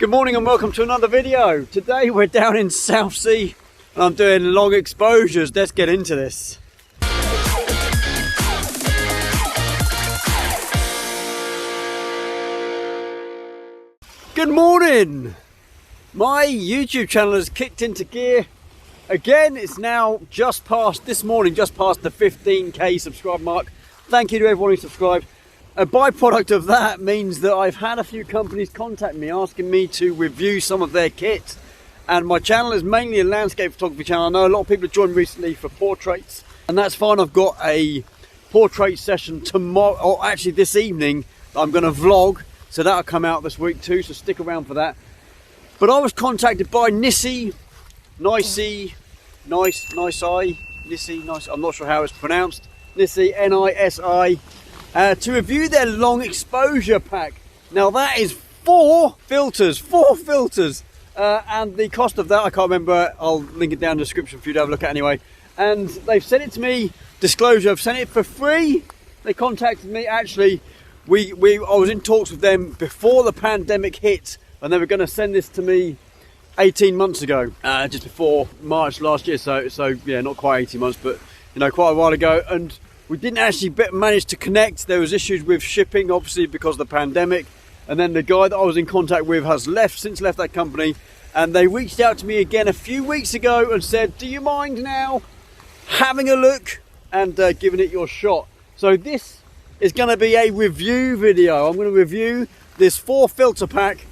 Good morning and welcome to another video. Today we're down in South Sea and I'm doing long exposures. Let's get into this. Good morning. My YouTube channel has kicked into gear again. It's now just past, this morning, just past the 15k subscribe mark. Thank you to everyone who subscribed. A byproduct of that means that I've had a few companies contact me asking me to review some of their kit. And my channel is mainly a landscape photography channel. I know a lot of people have joined recently for portraits, and that's fine. I've got a portrait session tomorrow, or actually this evening, I'm going to vlog. So that'll come out this week too, so stick around for that. But I was contacted by NiSi, I'm not sure how it's pronounced, NiSi, N-I-S-I, to review their long exposure pack. Now that is four filters, and the cost of that, I can't remember. I'll link it down in the description for you to have a look at anyway. And they've sent it to me, disclosure, I've sent it for free. They contacted me, actually, I was in talks with them before the pandemic hit, and they were going to send this to me 18 months ago, just before March last year. So yeah, not quite 18 months, but you know, quite a while ago. And we didn't actually manage to connect. There was issues with shipping, obviously, because of the pandemic. And then the guy that I was in contact with has since left that company. And they reached out to me again a few weeks ago and said, do you mind now having a look and giving it your shot? So this is going to be a review video. I'm going to review this 4 filter pack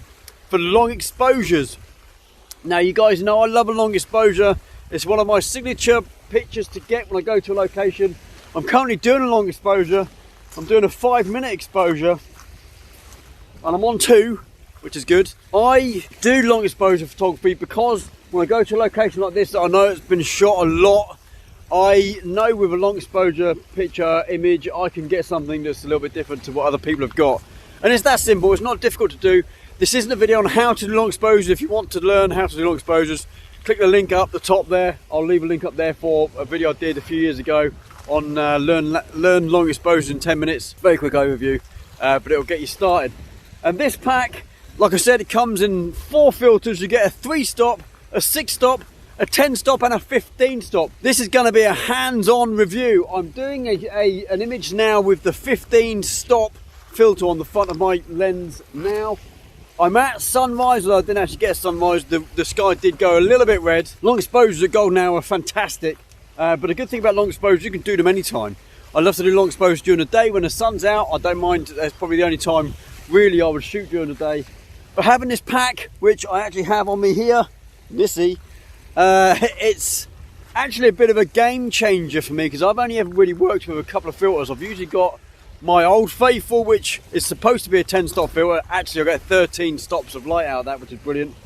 for long exposures. Now, you guys know I love a long exposure. It's one of my signature pictures to get when I go to a location. I'm currently doing a long exposure. I'm doing a 5-minute exposure, and I'm on 2, which is good. I do long exposure photography because when I go to a location like this that I know it's been shot a lot, I know with a long exposure picture image I can get something that's a little bit different to what other people have got. And it's that simple. It's not difficult to do. This isn't a video on how to do long exposures. If you want to learn how to do long exposures, click the link up the top there. I'll leave a link up there for a video I did a few years ago on learn long exposures in 10 minutes. Very quick overview, but it'll get you started. And this pack, like I said, it comes in 4 filters. You get a 3-stop, a 6-stop, a 10-stop and a 15-stop. This is going to be a hands-on review. I'm doing an image now with the 15-stop filter on the front of my lens now. I'm at sunrise, although I didn't actually get sunrise. The sky did go a little bit red. Long exposures at gold now are fantastic. But a good thing about long exposures, you can do them anytime. I love to do long exposures during the day when the sun's out. I don't mind. That's probably the only time really I would shoot during the day. But having this pack, which I actually have on me here, NiSi, it's actually a bit of a game changer for me because I've only ever really worked with a couple of filters. I've usually got my Old Faithful, which is supposed to be a 10-stop filter. Actually, I get 13 stops of light out of that, which is brilliant.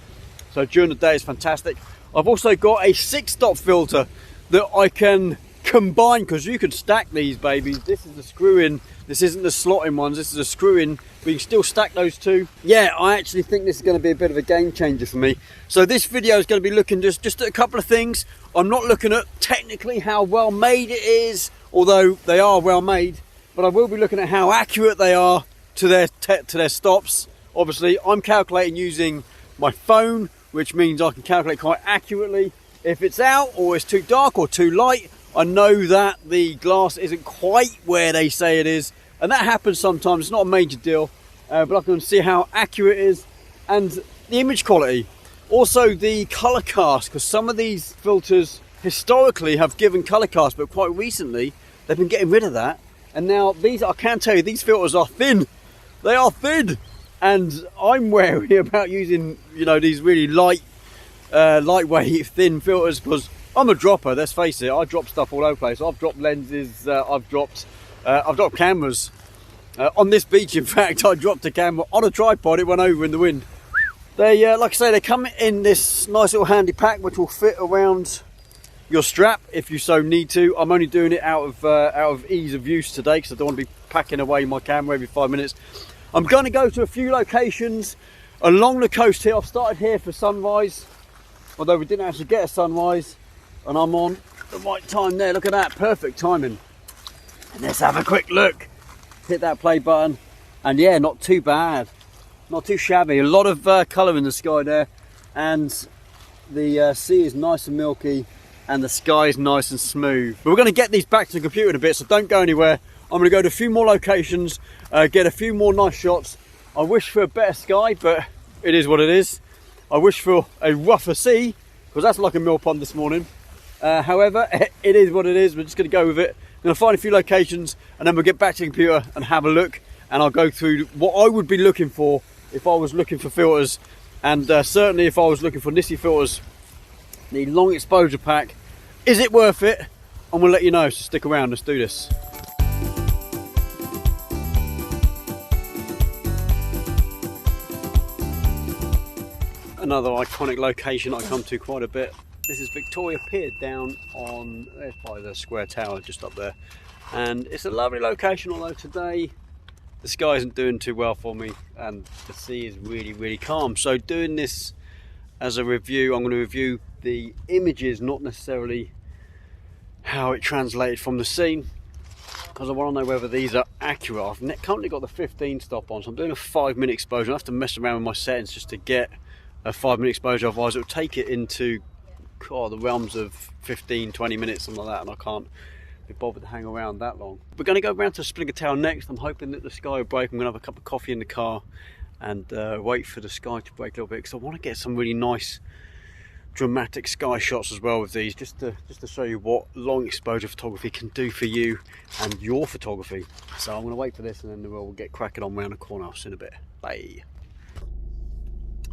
So during the day, it's fantastic. I've also got a 6-stop filter that I can combine, because you can stack these babies. This is the screw-in. This isn't the slot-in ones. This is a screw-in, but you can still stack those two. Yeah, I actually think this is going to be a bit of a game changer for me. So this video is going to be looking just at a couple of things. I'm not looking at technically how well made it is, although they are well made, but I will be looking at how accurate they are to their stops. Obviously, I'm calculating using my phone, which means I can calculate quite accurately. If it's out or it's too dark or too light, I know that the glass isn't quite where they say it is, and that happens sometimes. It's not a major deal, but I can see how accurate it is, and the image quality. Also the color cast, because some of these filters historically have given color cast, but quite recently they've been getting rid of that. And now these, I can tell you, these filters are thin. They are thin, and I'm wary about using, you know, these really lightweight, thin filters, because I'm a dropper. Let's face it, I drop stuff all over the place. I've dropped lenses. I've dropped cameras. On this beach, in fact, I dropped a camera on a tripod. It went over in the wind. They, like I say, they come in this nice little handy pack, which will fit around your strap if you so need to. I'm only doing it out of ease of use today because I don't want to be packing away my camera every 5 minutes. I'm going to go to a few locations along the coast here. I've started here for sunrise, although we didn't actually get a sunrise, and I'm on the right time there. Look at that, perfect timing. And let's have a quick look. Hit that play button, and yeah, not too bad. not too shabby. A lot of colour in the sky there, and the sea is nice and milky, and the sky is nice and smooth. But we're going to get these back to the computer in a bit, so don't go anywhere. I'm going to go to a few more locations, get a few more nice shots. I wish for a better sky, but it is what it is. I wish for a rougher sea, because that's like a mill pond this morning. However, it is what it is. We're just going to go with it. I'm going to find a few locations, and then we'll get back to the computer and have a look, and I'll go through what I would be looking for if I was looking for filters, and certainly if I was looking for NiSi filters, the long exposure pack. Is it worth it? And we'll let you know, so stick around, let's do this. Another iconic location I come to quite a bit. This is Victoria Pier down on, there's probably the square tower just up there. And it's a lovely location, although today the sky isn't doing too well for me and the sea is really, really calm. So doing this as a review, I'm going to review the images, not necessarily how it translated from the scene, because I want to know whether these are accurate. I've currently got the 15 stop on, so I'm doing a 5-minute exposure. I have to mess around with my settings just to get a 5-minute exposure, otherwise it will take it into the realms of 15-20 minutes, something like that, and I can't be bothered to hang around that long. We're going to go around to Splinger Tower next. I'm hoping that the sky will break. I'm going to have a cup of coffee in the car and wait for the sky to break a little bit, because I want to get some really nice dramatic sky shots as well with these, just to show you what long exposure photography can do for you and your photography. So I'm going to wait for this, and then we'll get cracking on round the corner. I'll see you in a bit. Bye.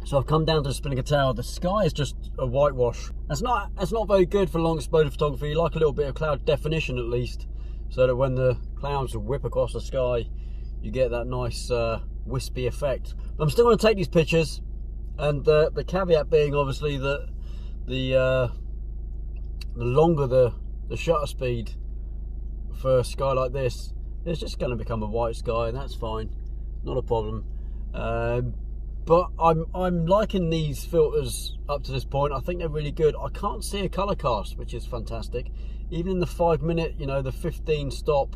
So I've come down to the Splinger Tower. The sky is just a whitewash. That's not very good for long exposure photography. You like a little bit of cloud definition at least, so that when the clouds whip across the sky, you get that nice wispy effect. But I'm still going to take these pictures, and the caveat being obviously that the longer the shutter speed for a sky like this, it's just going to become a white sky, and that's fine, not a problem. But I'm liking these filters up to this point. I think they're really good. I can't see a color cast, which is fantastic. Even in the 5-minute, you know, the 15 stop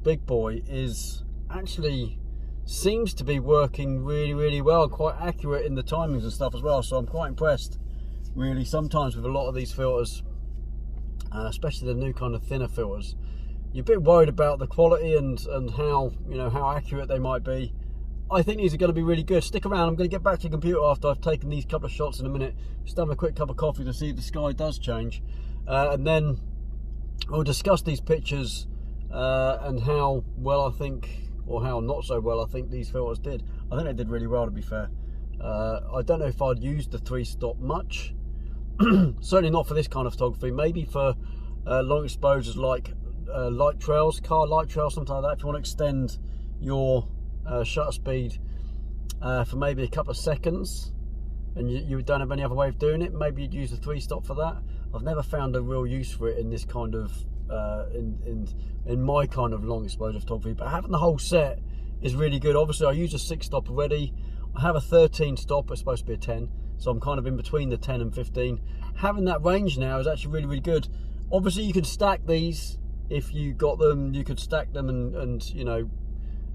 big boy is actually seems to be working really, really well, quite accurate in the timings and stuff as well. So I'm quite impressed, really, sometimes with a lot of these filters, especially the new kind of thinner filters. You're a bit worried about the quality and how, you know, how accurate they might be. I think these are going to be really good. Stick around. I'm going to get back to the computer after I've taken these couple of shots in a minute. Just have a quick cup of coffee to see if the sky does change, and then we'll discuss these pictures and how well I think, or how not so well I think these filters did. I think they did really well, to be fair. I don't know if I'd use the 3-stop much. Certainly not for this kind of photography. Maybe for long exposures like light trails, car light trails, something like that. If you want to extend your shutter speed for maybe a couple of seconds, and you don't have any other way of doing it, maybe you'd use the 3-stop for that. I've never found a real use for it in this kind of in my kind of long exposure photography, but having the whole set is really good. Obviously I use a 6-stop already. I have a 13 stop, it's supposed to be a 10, so I'm kind of in between the 10 and 15. Having that range now is actually really, really good. Obviously you could stack these if you got them. You could stack them and you know,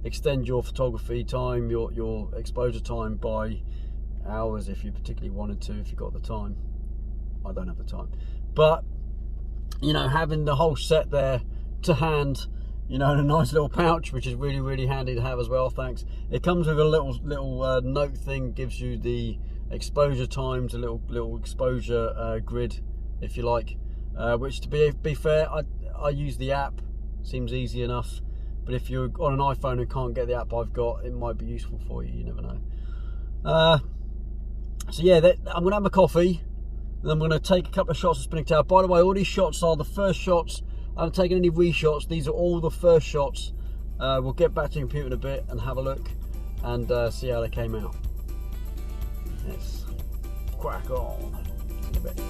extend your photography time, your exposure time by hours if you particularly wanted to, if you got the time. I don't have the time, but you know, having the whole set there to hand, you know, in a nice little pouch, which is really, really handy to have as well. Thanks. It comes with a little note thing, gives you the exposure times, a little exposure grid, if you like, which, to be fair, I use the app. Seems easy enough. But if you're on an iPhone and can't get the app I've got, it might be useful for you. You never know. So yeah, I'm going to have a coffee. And I'm going to take a couple of shots of Splinger Tower. By the way, all these shots are the first shots. I haven't taken any reshots. These are all the first shots. We'll get back to the computer in a bit and have a look and see how they came out. Let's crack on in a bit.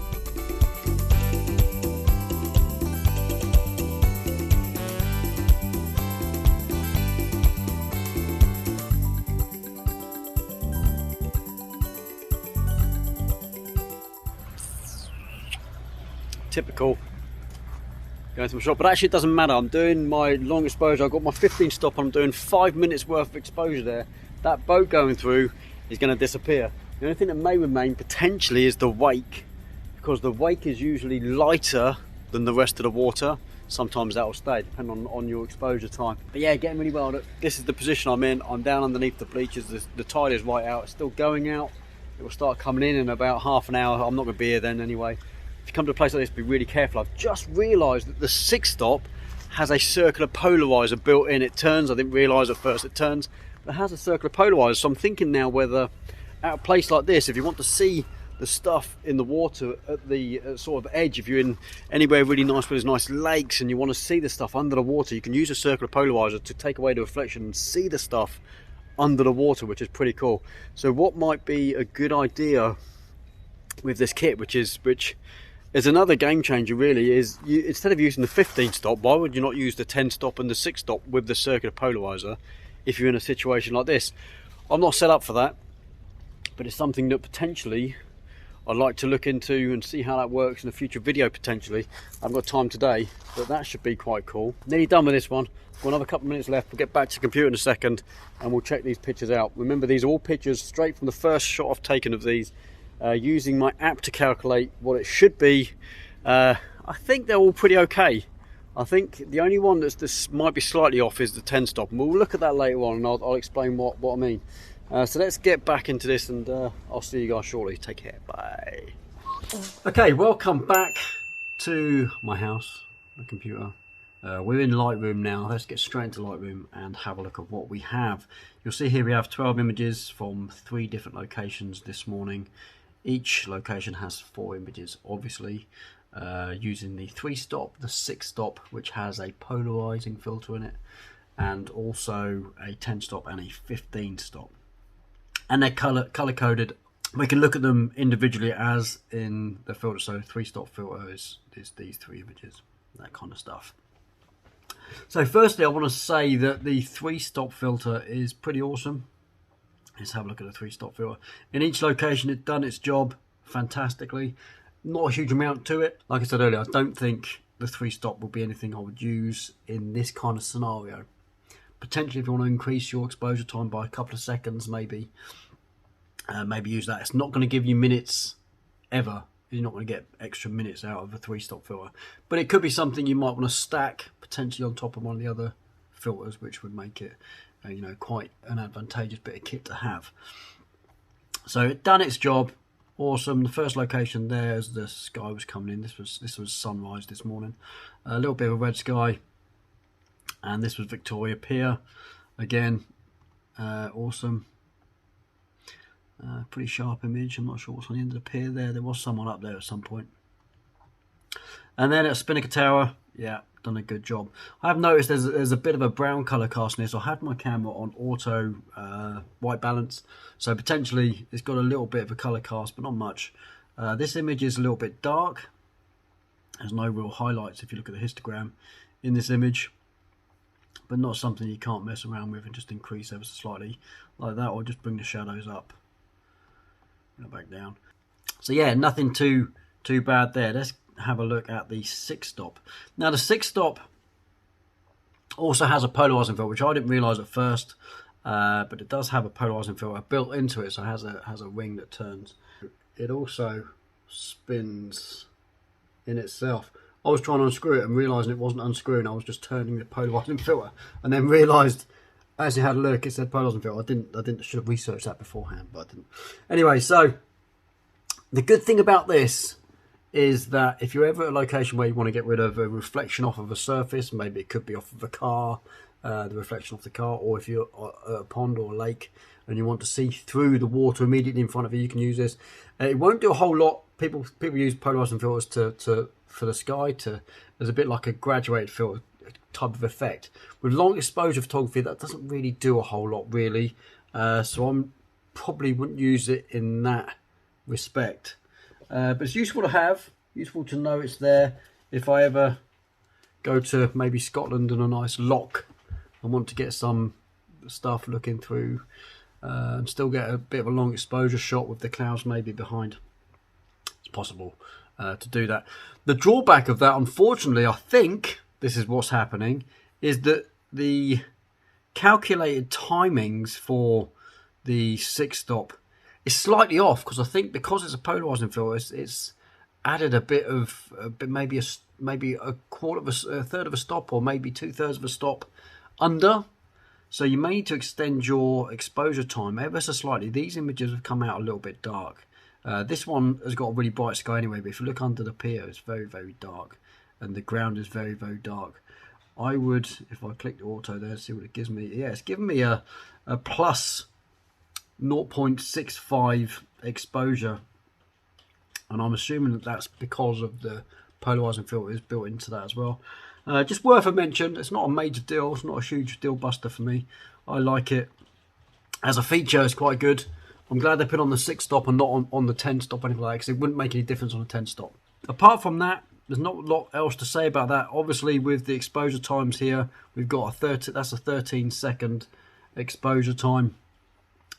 Typical going to a shot, but actually it doesn't matter. I'm doing my long exposure. I've got my 15 stop. I'm doing 5 minutes worth of exposure there, that boat going through is going to disappear. The only thing that may remain potentially is the wake, because the wake is usually lighter than the rest of the water. Sometimes that will stay, depending on your exposure time. But yeah, getting really well. This is the position I'm in. I'm down underneath the bleachers. The tide is right out. It's still going out. It will start coming in about half an hour. I'm not going to be here then anyway. If you come to a place like this, be really careful. I've just realised that the 6 stop has a circular polarizer built in. It turns. I didn't realise at first it turns. But it has a circular polarizer. So I'm thinking now whether at a place like this, if you want to see the stuff in the water at the sort of edge, if you're in anywhere really nice where there's nice lakes and you want to see the stuff under the water, you can use a circular polarizer to take away the reflection and see the stuff under the water, which is pretty cool. So what might be a good idea with this kit, which is another game changer really, is instead of using the 15 stop, why would you not use the 10 stop and the 6 stop with the circular polarizer if you're in a situation like this? I'm not set up for that, but it's something that potentially I'd like to look into and see how that works in a future video potentially. I haven't got time today, but that should be quite cool. Nearly done with this one. Got another couple of minutes left. We'll get back to the computer in a second and we'll check these pictures out. Remember, these are all pictures straight from the first shot I've taken of these, using my app to calculate what it should be. I think they're all pretty okay. I think the only one this might be slightly off is the 10 stop, and we'll look at that later on and I'll explain what I mean. So let's get back into this and I'll see you guys shortly. Take care, bye. Okay, welcome back to my house, the computer. We're in Lightroom now. Let's get straight into Lightroom and have a look at what we have. You'll see here we have 12 images from 3 different locations this morning. Each location has 4 images, obviously, using the 3 stop, the 6 stop, which has a polarizing filter in it, and also a 10 stop and a 15 stop. And they're color coded. We can look at them individually as in the filter. So 3 stop filter is these 3 images, that kind of stuff. So firstly, I want to say that the 3 stop filter is pretty awesome. Let's have a look at the 3 stop filter. In each location, it's done its job fantastically. Not a huge amount to it. Like I said earlier, I don't think the 3 stop will be anything I would use in this kind of scenario. Potentially, if you want to increase your exposure time by a couple of seconds, maybe use that. It's not going to give you minutes ever. You're not going to get extra minutes out of a 3 stop filter, but it could be something you might want to stack potentially on top of one of the other filters, which would make it you know, quite an advantageous bit of kit to have. So it done its job. Awesome. The first location there, as the sky was coming in, this was sunrise this morning. A little bit of a red sky. And this was Victoria Pier. Again, awesome. Pretty sharp image. I'm not sure what's on the end of the pier there. There was someone up there at some point. And then at Spinnaker Tower, yeah, done a good job. I have noticed there's a bit of a brown colour cast in this. I had my camera on auto white balance, so potentially it's got a little bit of a colour cast, but not much. This image is a little bit dark. There's no real highlights if you look at the histogram in this image, but not something you can't mess around with and just increase ever so slightly like that, or just bring the shadows up, back down. So yeah, nothing too bad there. Let's have a look at the 6 stop. Now the 6 stop also has a polarizing filter, which I didn't realize at first, but it does have a polarizing filter built into it, so it has a ring that turns. It also spins in itself. I was trying to unscrew it and realizing it wasn't unscrewing. I was just turning the polarizing filter, and then realized as I had a look, it said polarizing filter. I should have researched that beforehand, but I didn't. Anyway, so the good thing about this is that if you're ever at a location where you want to get rid of a reflection off of a surface, maybe it could be off of a car, the reflection off the car, or if you're at a pond or a lake and you want to see through the water immediately in front of you, you can use this. It won't do a whole lot. People use polarizing filters for the sky as a bit like a graduated filter type of effect. With long exposure photography, that doesn't really do a whole lot really, so I probably wouldn't use it in that respect. But it's useful to have, useful to know it's there if I ever go to maybe Scotland and a nice loch and want to get some stuff looking through and still get a bit of a long exposure shot with the clouds maybe behind. It's possible to do that. The drawback of that, unfortunately, I think this is what's happening, is that the calculated timings for the 6-stop is slightly off, because I think because it's a polarizing filter, it's added a bit of maybe a quarter of a third of a stop, or maybe 2/3 of a stop under. So you may need to extend your exposure time ever so slightly. These images have come out a little bit dark. This one has got a really bright sky anyway, but if you look under the pier, it's very, very dark, and the ground is very, very dark. I would, if I click the auto there, see what it gives me. Yeah, it's giving me a plus 0.65 exposure, and I'm assuming that that's because of the polarizing filter is built into that as well. Just worth a mention. It's not a major deal. It's not a huge deal buster for me. I like it as a feature. It's quite good. I'm glad they put on the 6-stop and not on the 10-stop or anything like that, because it wouldn't make any difference on a 10-stop. Apart from that, there's not a lot else to say about that. Obviously, with the exposure times here, we've got that's a 13-second exposure time.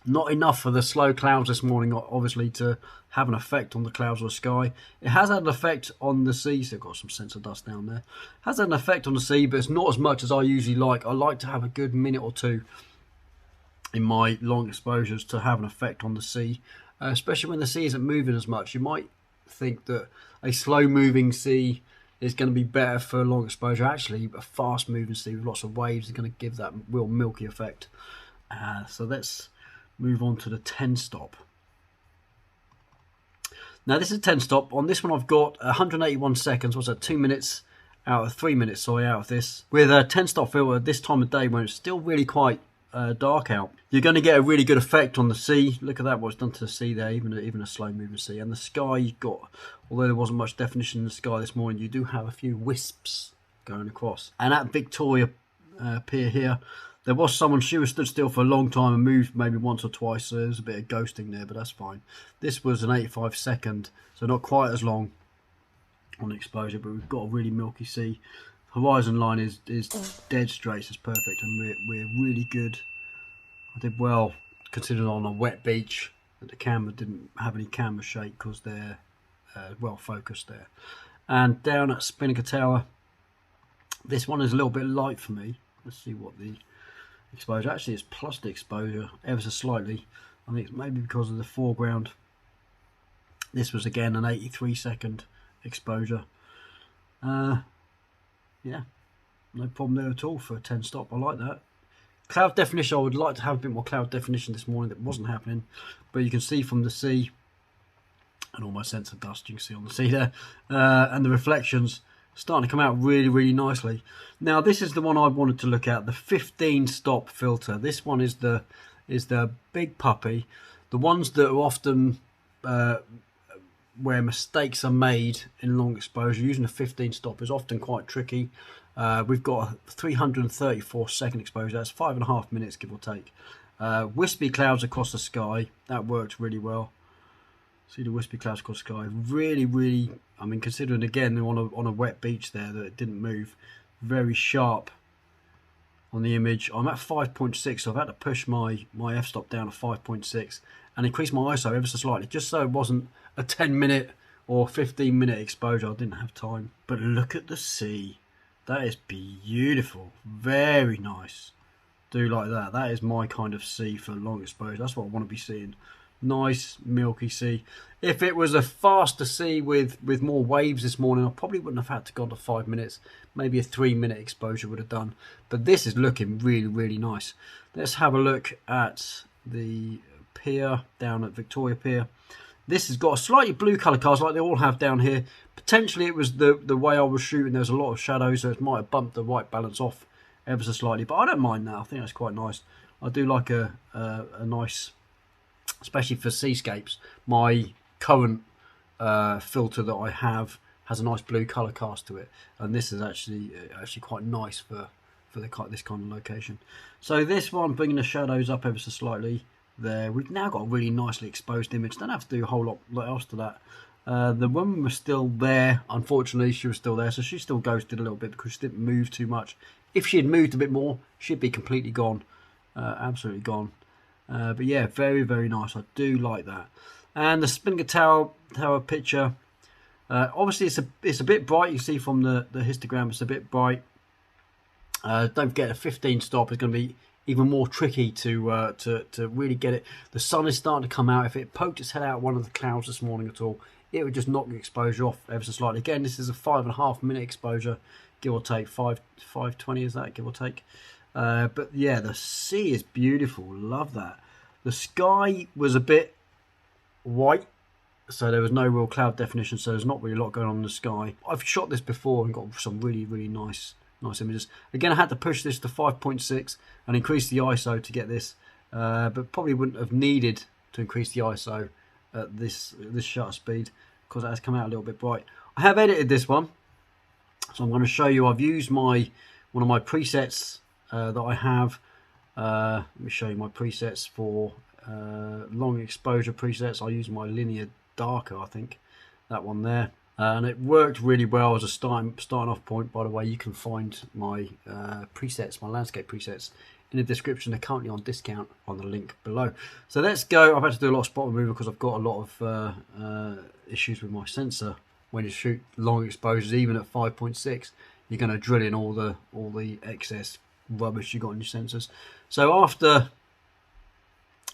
Not enough for the slow clouds this morning, obviously, to have an effect on the clouds or the sky. It has had an effect on the sea, so I've got some sensor dust down there. Has had an effect on the sea, but it's not as much as I usually like. I like to have a good minute or two in my long exposures to have an effect on the sea, especially when the sea isn't moving as much. You might think that a slow moving sea is going to be better for long exposure. Actually, a fast moving sea with lots of waves is going to give that real milky effect. So let's move on to the 10-stop. Now this is 10-stop. On this one I've got 181 seconds. What's that? 2 minutes out of 3 minutes, sorry, out of this. With a 10-stop filter this time of day when it's still really quite dark out, you're going to get a really good effect on the sea. Look at that, what it's done to the sea there, even a slow moving sea. And the sky, you've got, although there wasn't much definition in the sky this morning, you do have a few wisps going across. And at Victoria Pier here, there was someone, she was stood still for a long time and moved maybe once or twice, so there's a bit of ghosting there, but that's fine. This was an 85-second, so not quite as long on exposure, but we've got a really milky sea. Horizon line is dead straight, so it's perfect, and we're really good. I did well considering on a wet beach that the camera didn't have any camera shake because they're well focused there. And down at Spinnaker Tower, this one is a little bit light for me. Let's see what the exposure, actually it's plus the exposure ever so slightly. I think it's maybe because of the foreground. This was again an 83-second exposure. Yeah, no problem there at all for a 10-stop. I like that. Cloud definition, I would like to have a bit more cloud definition this morning. That wasn't happening, but you can see from the sea, and all my sensor dust you can see on the sea there, and the reflections starting to come out really, really nicely. Now this is the one I wanted to look at, the 15-stop filter. This one is the big puppy. The ones that are often where mistakes are made in long exposure, using a 15-stop is often quite tricky. We've got a 334-second exposure. That's 5.5 minutes, give or take. Wispy clouds across the sky. That worked really well. See the wispy clouds across the sky. Really, really, I mean, considering again they're on a wet beach there that it didn't move. Very sharp on the image. I'm at 5.6, so I've had to push my f-stop down to 5.6 and increase my ISO ever so slightly, just so it wasn't a 10-minute or 15-minute exposure. I didn't have time. But look at the sea. That is beautiful. Very nice. Do like that. That is my kind of sea for long exposure. That's what I want to be seeing. Nice milky sea. If it was a faster sea with more waves this morning, I probably wouldn't have had to go to 5 minutes. Maybe a 3-minute exposure would have done. But this is looking really, really nice. Let's have a look at the pier down at Victoria Pier. This has got a slightly blue colour cast like they all have down here. Potentially it was the way I was shooting. There's a lot of shadows, so it might have bumped the white balance off ever so slightly. But I don't mind that. I think that's quite nice. I do like a nice, especially for seascapes. My current filter that I have has a nice blue colour cast to it, and this is actually quite nice for this kind of location. So this one, bringing the shadows up ever so slightly there. We've now got a really nicely exposed image. Don't have to do a whole lot else to that. The woman was still there. Unfortunately, she was still there, so she still ghosted a little bit because she didn't move too much. If she had moved a bit more, she'd be completely gone, absolutely gone. But yeah, very, very nice. I do like that. And the Spinnaker Tower picture, obviously it's a bit bright. You see from the histogram, it's a bit bright. Don't forget, a 15 stop is going to be even more tricky to really get it. The sun is starting to come out. If it poked its head out one of the clouds this morning at all, it would just knock the exposure off ever so slightly. Again, this is a 5.5 minute exposure, give or take. 5:20 is that, give or take. But yeah, the sea is beautiful. Love that. The sky was a bit white, so there was no real cloud definition, so there's not really a lot going on in the sky. I've shot this before and got some really nice images. Again, I had to push this to 5.6 and increase the ISO to get this, but probably wouldn't have needed to increase the ISO at this shutter speed because it has come out a little bit bright. I have edited this one, so I'm going to show you. I've used one of my presets that I have. Let me show you my presets for long exposure presets. I use my linear darker, I think, that one there, and it worked really well as a starting off point. By the way, you can find my presets, my landscape presets, in the description. They're currently on discount on the link below. So let's go. I've had to do a lot of spot removal because I've got a lot of issues with my sensor. When you shoot long exposures, even at 5.6, you're going to drill in all the excess rubbish you got on your sensors. So after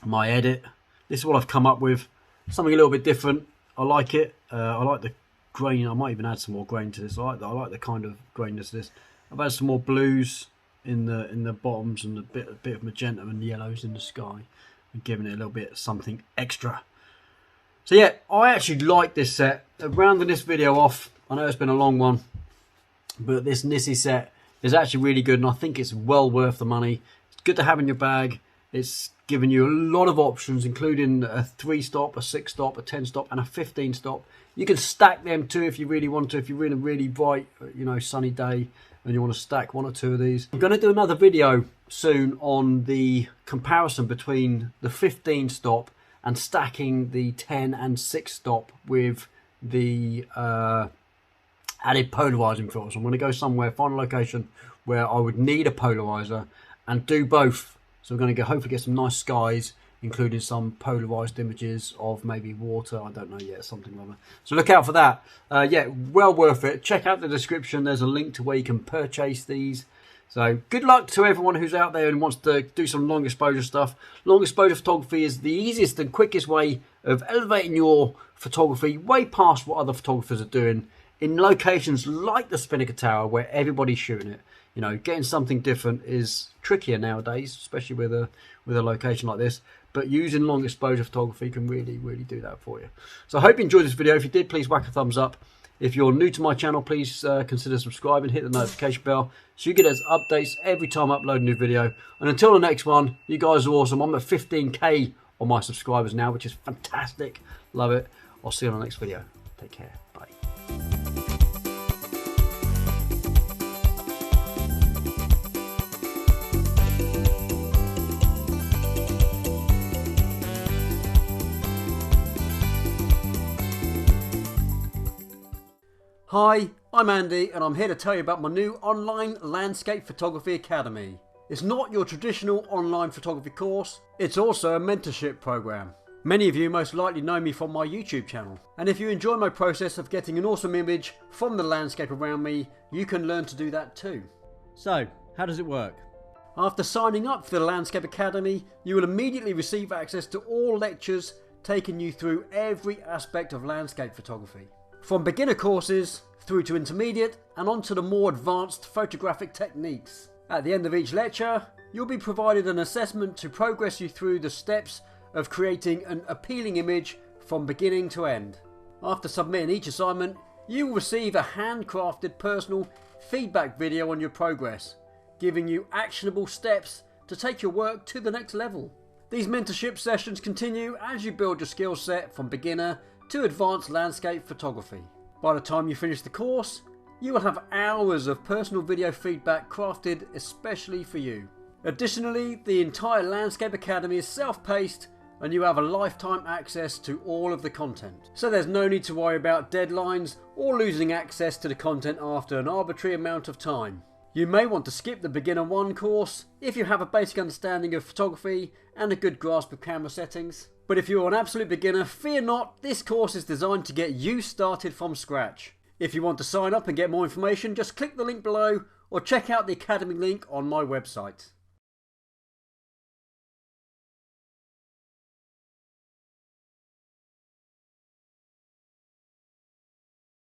my edit, this is what I've come up with. Something a little bit different. I like it. I like the grain. I might even add some more grain to this. I like the kind of grainness of this. I've added some more blues in the bottoms and a bit of magenta and yellows in the sky, and giving it a little bit something extra. So yeah, I actually like this set. Rounding this video off, I know it's been a long one, but this NiSi set is actually really good, and I think it's well worth the money. It's good to have in your bag. It's giving you a lot of options, including a 3-stop, a 6-stop, a 10-stop, and a 15-stop. You can stack them too if you really want to. If you're in a really bright, sunny day and you want to stack one or two of these. I'm going to do another video soon on the comparison between the 15-stop and stacking the 10 and 6-stop with the added polarizing filters. I'm going to go somewhere, find a location where I would need a polarizer and do both. So we're going to hopefully get some nice skies, including some polarized images of maybe water. I don't know yet, something like that. So look out for that. Yeah, well worth it. Check out the description. There's a link to where you can purchase these. So good luck to everyone who's out there and wants to do some long exposure stuff. Long exposure photography is the easiest and quickest way of elevating your photography way past what other photographers are doing in locations like the Spinnaker Tower where everybody's shooting it. Getting something different is trickier nowadays, especially with a location like this. But using long exposure photography can really do that for you. So I hope you enjoyed this video. If you did, please whack a thumbs up. If you're new to my channel, please consider subscribing, hit the notification bell so you get those updates every time I upload a new video. And until the next one, you guys are awesome. I'm at 15k on my subscribers now, which is fantastic. Love it. I'll see you on the next video. Take care. Bye. Hi, I'm Andy and I'm here to tell you about my new online landscape photography academy. It's not your traditional online photography course, it's also a mentorship program. Many of you most likely know me from my YouTube channel, and if you enjoy my process of getting an awesome image from the landscape around me, you can learn to do that too. So, how does it work? After signing up for the Landscape Academy, you will immediately receive access to all lectures taking you through every aspect of landscape photography. From beginner courses through to intermediate and onto the more advanced photographic techniques. At the end of each lecture, you'll be provided an assessment to progress you through the steps of creating an appealing image from beginning to end. After submitting each assignment, you will receive a handcrafted personal feedback video on your progress, giving you actionable steps to take your work to the next level. These mentorship sessions continue as you build your skill set from beginner to advanced landscape photography. By the time you finish the course, you will have hours of personal video feedback crafted especially for you. Additionally, the entire Landscape Academy is self-paced and you have a lifetime access to all of the content. So there's no need to worry about deadlines or losing access to the content after an arbitrary amount of time. You may want to skip the Beginner 1 course if you have a basic understanding of photography and a good grasp of camera settings. But if you're an absolute beginner, fear not, this course is designed to get you started from scratch. If you want to sign up and get more information, just click the link below or check out the Academy link on my website.